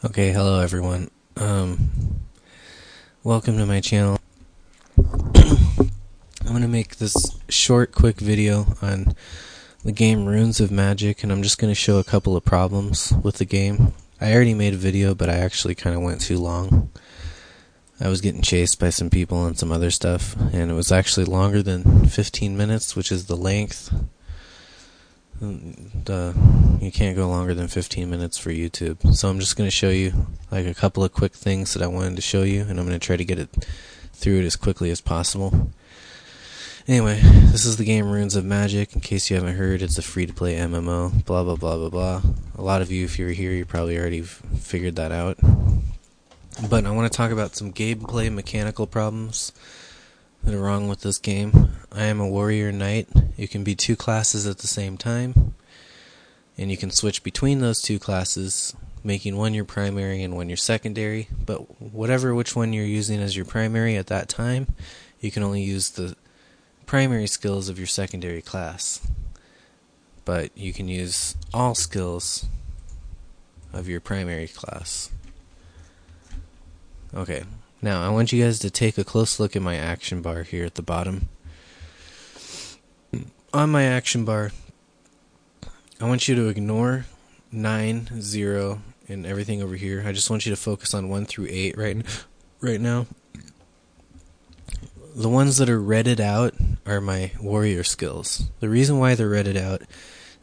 Okay, hello everyone. Welcome to my channel. I'm going to make this short, quick video on the game Runes of Magic, and I'm just going to show a couple of problems with the game. I already made a video, but I actually kind of went too long. I was getting chased by some people and some other stuff, and it was actually longer than 15 minutes, which is the length. You can't go longer than 15 minutes for YouTube. So I'm just going to show you like a couple of quick things that I wanted to show you, and I'm going to try to get it through it as quickly as possible. Anyway, this is the game Runes of Magic. In case you haven't heard, it's a free-to-play MMO. Blah, blah, blah, blah, blah. A lot of you, if you're here, you probably already figured that out. But I want to talk about some gameplay mechanical problems that are wrong with this game. I am a warrior knight. You can be two classes at the same time, and you can switch between those two classes, making one your primary and one your secondary. But which one you're using as your primary at that time, you can only use the primary skills of your secondary class. But you can use all skills of your primary class. Okay. Now, I want you guys to take a close look at my action bar here at the bottom. On my action bar, I want you to ignore 9, 0, and everything over here. I just want you to focus on 1 through 8 right now. The ones that are redded out are my warrior skills. The reason why they're redded out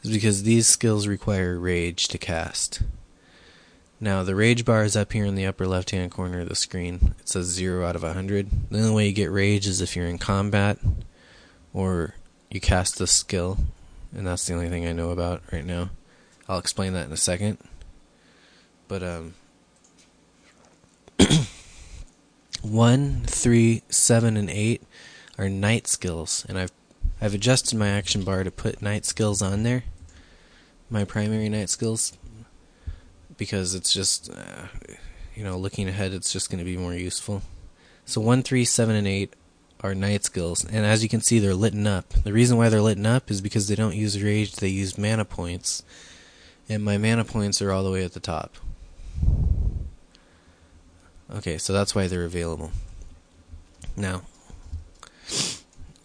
is because these skills require rage to cast. Now, the rage bar is up here in the upper left-hand corner of the screen. It says 0 out of 100. The only way you get rage is if you're in combat or you cast the skill, and that's the only thing I know about right now. I'll explain that in a second. But 1, 3, 7, and 8 are knight skills, and I've adjusted my action bar to put knight skills on there, my primary knight skills, because it's just, looking ahead, it's just going to be more useful. So 1, 3, 7, and 8 are knight skills, and as you can see, they're lit up. The reason why they're lit up is because they don't use rage, they use mana points, and my mana points are all the way at the top. Okay, so that's why they're available. Now,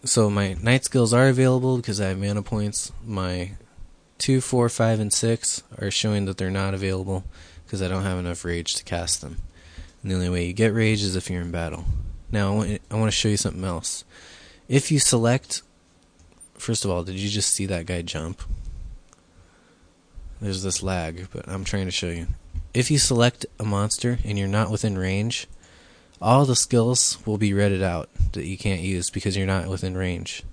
so my knight skills are available because I have mana points. My 2, 4, 5, and 6 are showing that they're not available because I don't have enough rage to cast them. And the only way you get rage is if you're in battle. Now, I want to show you something else. If you select... First of all, did you just see that guy jump? There's this lag, but I'm trying to show you. If you select a monster and you're not within range, all the skills will be redded out that you can't use because you're not within range.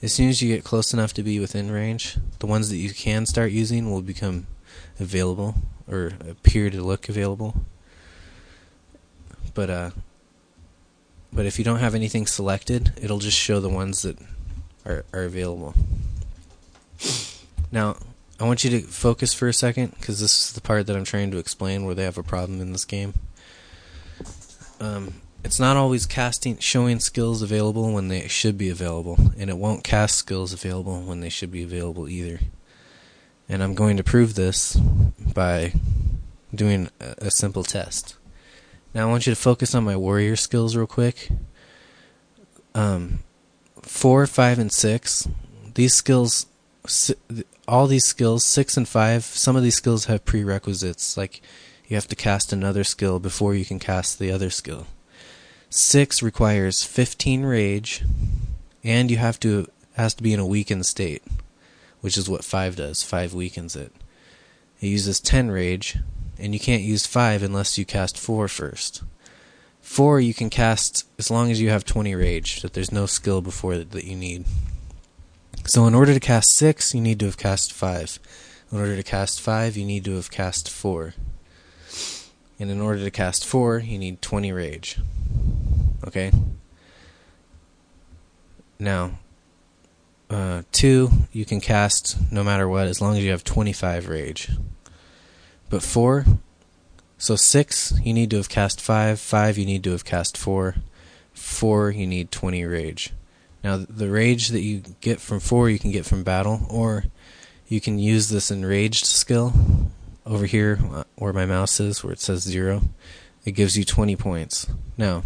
As soon as you get close enough to be within range, the ones that you can start using will become available or appear to look available. But if you don't have anything selected, it'll just show the ones that are available. Now, I want you to focus for a second, because this is the part that I'm trying to explain where they have a problem in this game. It's not always showing skills available when they should be available, and it won't cast skills available when they should be available either. And I'm going to prove this by doing a simple test. Now I want you to focus on my warrior skills real quick. 4, 5, and 6. These skills, all these skills, 6 and 5, some of these skills have prerequisites, like you have to cast another skill before you can cast the other skill. 6 requires 15 rage, and has to be in a weakened state, which is what 5 does. 5 weakens it. It uses 10 rage, and you can't use 5 unless you cast 4 first. 4 you can cast as long as you have 20 rage, that there's no skill before that you need. So in order to cast 6, you need to have cast 5. In order to cast 5, you need to have cast 4. And in order to cast 4, you need 20 rage. Okay? Now, 2, you can cast no matter what, as long as you have 25 rage. But 4, so 6, you need to have cast 5. 5, you need to have cast 4. 4, you need 20 rage. Now, the rage that you get from 4, you can get from battle, or you can use this enraged skill, over here where my mouse is, where it says 0, it gives you 20 points. Now,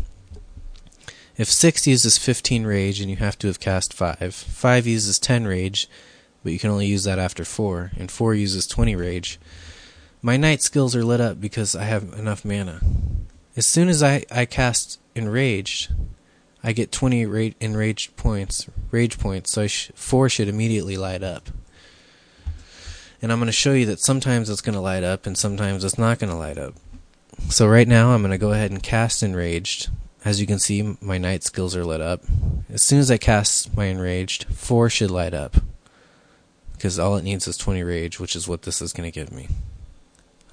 if 6 uses 15 rage and you have to have cast 5 uses 10 rage, but you can only use that after 4, and 4 uses 20 rage, my knight skills are lit up because I have enough mana. As soon as I cast enraged, I get 20 enraged points, rage points, so 4 should immediately light up. And I'm going to show you that sometimes it's going to light up and sometimes it's not going to light up. So right now I'm going to go ahead and cast enraged. As you can see, my knight skills are lit up. As soon as I cast my enraged, 4 should light up, because all it needs is 20 rage, which is what this is going to give me.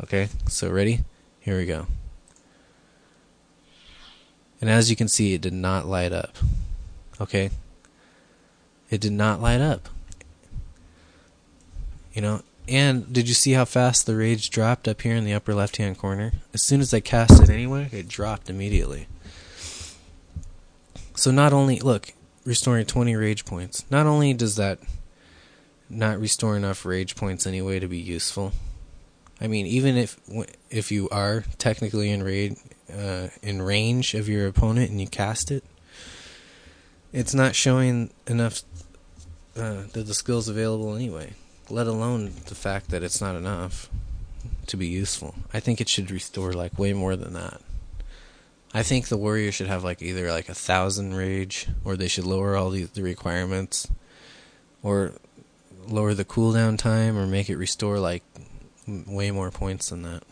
Okay, so ready? Here we go. And as you can see, it did not light up. Okay? It did not light up. You know, and did you see how fast the rage dropped up here in the upper left-hand corner? As soon as I cast it anyway, it dropped immediately. So not only, look, restoring 20 rage points. Not only does that not restore enough rage points anyway to be useful. I mean, even if you are technically in range of your opponent and you cast it, it's not showing enough that the skill's available anyway, let alone the fact that it's not enough to be useful. I think it should restore like way more than that. I think the warrior should have like either like 1,000 rage, or they should lower all the requirements, or lower the cooldown time, or make it restore like way more points than that.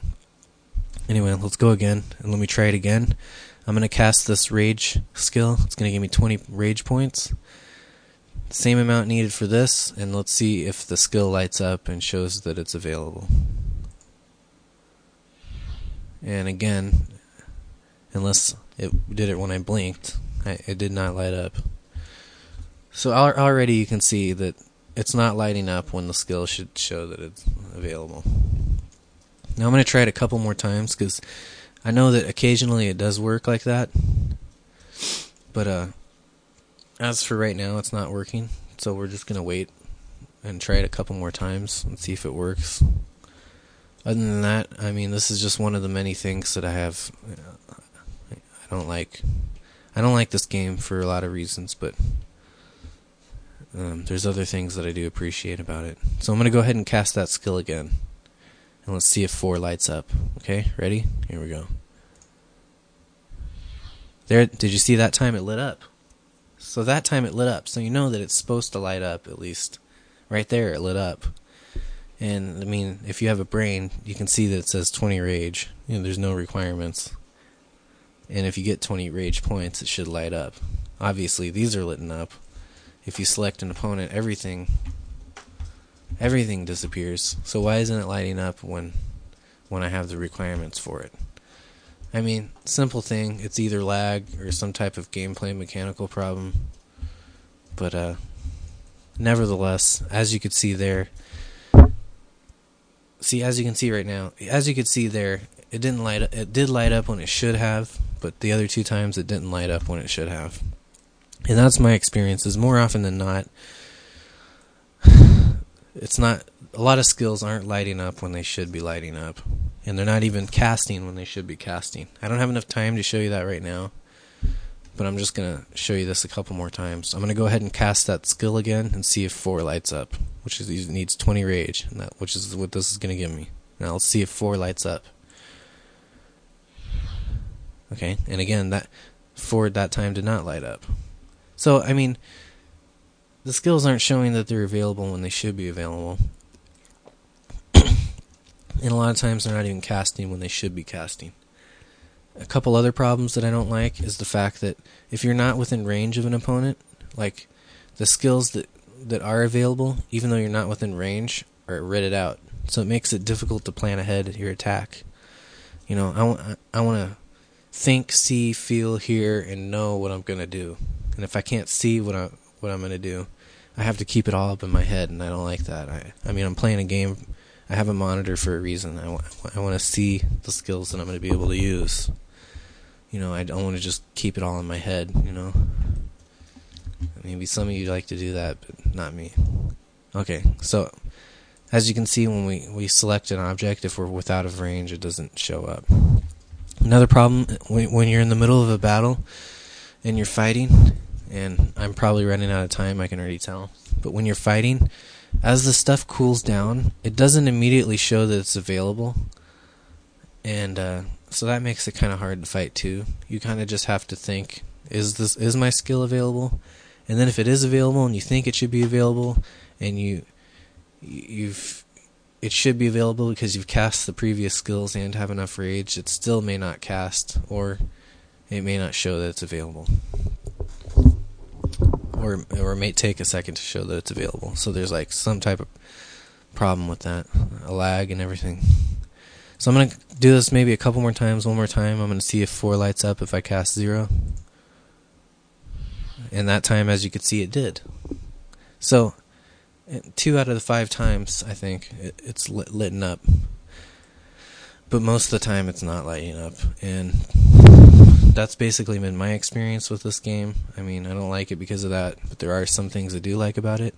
Anyway, let's go again, and let me try it again. I'm going to cast this rage skill. It's going to give me 20 rage points. Same amount needed for this, and let's see if the skill lights up and shows that it's available. And again, unless it did it when I blinked, it did not light up. So already you can see that it's not lighting up when the skill should show that it's available. Now I'm going to try it a couple more times, because I know that occasionally it does work like that. But as for right now, it's not working. So we're just going to wait and try it a couple more times and see if it works. Other than that, I mean, this is just one of the many things that I have. I don't like this game for a lot of reasons, but there's other things that I do appreciate about it. So I'm going to go ahead and cast that skill again. And let's see if 4 lights up. Okay, ready? Here we go. There, did you see that time it lit up? So that time it lit up. So you know that it's supposed to light up at least. Right there it lit up. And I mean, if you have a brain, you can see that it says 20 rage. You know, there's no requirements. And if you get 20 rage points, it should light up. Obviously, these are lit up. If you select an opponent, everything disappears. So why isn't it lighting up when I have the requirements for it? I mean, simple thing. It's either lag or some type of gameplay mechanical problem. But nevertheless, as you could see there, as you can see right now, as you could see there, it didn't light up. It did light up when it should have, but the other 2 times it didn't light up when it should have. And that's my experience. Is more often than not, it's not. A lot of skills aren't lighting up when they should be lighting up, and they're not even casting when they should be casting. I don't have enough time to show you that right now, but I'm just gonna show you this a couple more times. I'm gonna go ahead and cast that skill again and see if 4 lights up, which is needs 20 rage, and which is what this is gonna give me. Now let's see if 4 lights up. Okay, and again, that 4 that time did not light up. So, I mean, the skills aren't showing that they're available when they should be available. And a lot of times they're not even casting when they should be casting. A couple other problems that I don't like is the fact that if you're not within range of an opponent, like the skills that are available, even though you're not within range, are redded out. So it makes it difficult to plan ahead your attack. You know, I want to think, see, feel, hear, and know what I'm going to do. And if I can't see what I'm going to do, I have to keep it all up in my head, and I don't like that. I mean, I'm playing a game. I have a monitor for a reason. I want to see the skills that I'm going to be able to use. You know, I don't want to just keep it all in my head, you know. Maybe some of you like to do that, but not me. Okay, so As you can see, when we select an object, if we're without of range, it doesn't show up. Another problem, when you're in the middle of a battle and you're fighting, and I'm probably running out of time, I can already tell, but when you're fighting, as the stuff cools down, it doesn't immediately show that it's available, and so that makes it kind of hard to fight too. You kind of just have to think, is my skill available? And then if it is available and you think it should be available, and it should be available because you've cast the previous skills and have enough rage, it still may not cast, or it may not show that it's available. Or it may take a second to show that it's available. So there's like some type of problem with that, a lag and everything. So I'm going to do this maybe a couple more times, one more time. I'm going to see if 4 lights up if I cast 0. And that time, as you could see, it did. So 2 out of the 5 times, I think, it's lighting up. But most of the time, it's not lighting up. And that's basically been my experience with this game. I mean, I don't like it because of that, but there are some things I do like about it.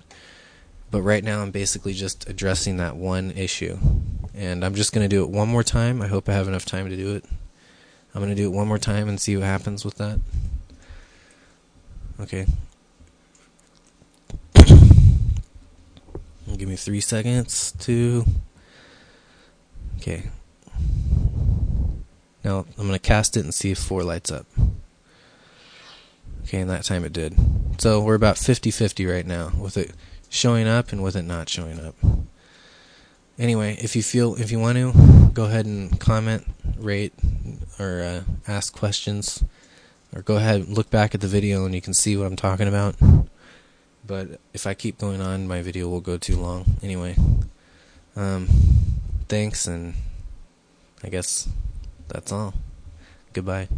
But right now, I'm basically just addressing that one issue. And I'm just going to do it one more time. I hope I have enough time to do it. I'm going to do it one more time and see what happens with that. Okay. Give me 3 seconds to... Okay. Now, I'm going to cast it and see if 4 lights up. Okay, and that time it did. So we're about 50-50 right now, with it showing up and with it not showing up. Anyway, if you want to, go ahead and comment, rate, or ask questions. Or go ahead and look back at the video and you can see what I'm talking about. But if I keep going on, my video will go too long. Anyway, thanks, and I guess that's all. Goodbye.